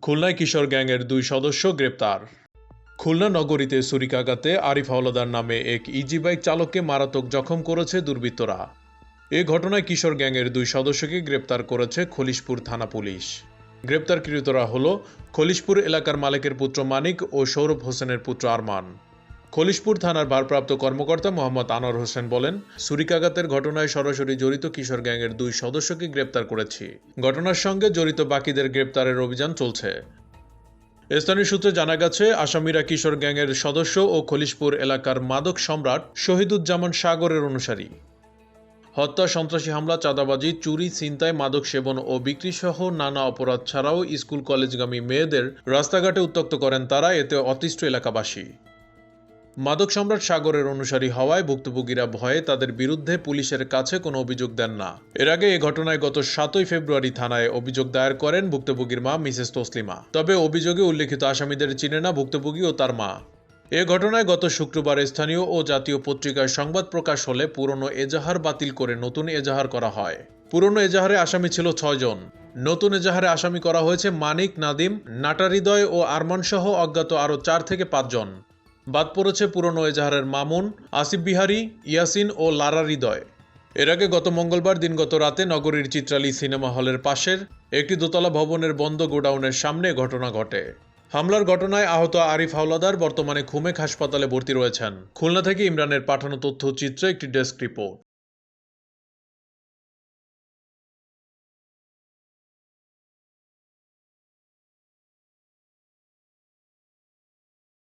খুলনায় কিশোর গ্যাংয়ের 2 সদস্য গ্রেপ্তার। খুলনা নগরীতে ছুরিকাঘাতে আরিফ হাওলাদার নামে এক ইজি বাইক চালককে মারাত্মক জখম করেছে দুর্বৃত্তরা। এ ঘটনায় কিশোর গ্যাংয়ের 2 সদস্যকে গ্রেপ্তার করেছে খলিশপুর থানা পুলিশ। গ্রেপ্তারকৃতরা হল খলিশপুর এলাকার মালিকের পুত্র মানিক ও সৌরভ হোসেনের পুত্র আরমান। খলিশপুর থানার ভারপ্রাপ্ত কর্মকর্তা মোহাম্মদ আনোয়ার হোসেন বলেন, ছুরিকাঘাতের ঘটনায় সরাসরি জড়িত কিশোর গ্যাংয়ের 2 সদস্যকে গ্রেপ্তার করেছি। ঘটনার সঙ্গে জড়িত বাকিদের গ্রেপ্তারের অভিযান চলছে। স্থানীয় সূত্রে জানা গেছে, আসামিরা কিশোর গ্যাংয়ের সদস্য ও খলিশপুর এলাকার মাদক সম্রাট শহীদুজ্জামান সাগরের অনুসারী। হত্যা, সন্ত্রাসী হামলা, চাঁদাবাজি, চুরি, ছিনতাই, মাদক সেবন ও বিক্রি সহ নানা অপরাধ ছাড়াও স্কুল কলেজগামী মেয়েদের রাস্তাঘাটে উত্ত্যক্ত করেন তারা। এতে অতিষ্ঠ এলাকাবাসী। মাদক সম্রাট সাগরের অনুসারী হওয়ায় ভুক্তভোগীরা ভয়ে তাদের বিরুদ্ধে পুলিশের কাছে কোনো অভিযোগ দেন না। এর আগে এ ঘটনায় গত 7ই ফেব্রুয়ারি থানায় অভিযোগ দায়ের করেন ভুক্তভোগীর মা মিসেস তসলিমা। তবে অভিযোগে উল্লেখিত আসামিদের চিনে না ভুক্তভোগী ও তার মা। এ ঘটনায় গত শুক্রবার স্থানীয় ও জাতীয় পত্রিকায় সংবাদ প্রকাশ হলে পুরনো এজাহার বাতিল করে নতুন এজাহার করা হয়। পুরনো এজাহারে আসামি ছিল 6 জন। নতুন এজাহারে আসামি করা হয়েছে মানিক, নাদিম, নাটাহৃদয় ও আরমান সহ অজ্ঞাত আরও 4 থেকে 5 জন। বাদ পড়েছে পুরনো এজাহারের মামুন, আসিফ বিহারী, ইয়াসিন ও লারা হৃদয়। এর আগে গত মঙ্গলবার দিনগত রাতে নগরীর চিত্রালী সিনেমা হলের পাশের একটি দোতলা ভবনের বন্ধ গোডাউনের সামনে ঘটনা ঘটে। হামলার ঘটনায় আহত আরিফ হাওলাদার বর্তমানে খুমেক হাসপাতালে ভর্তি রয়েছেন। খুলনা থেকে ইমরানের পাঠানো তথ্যচিত্রে একটি ডেস্ক রিপোর্ট।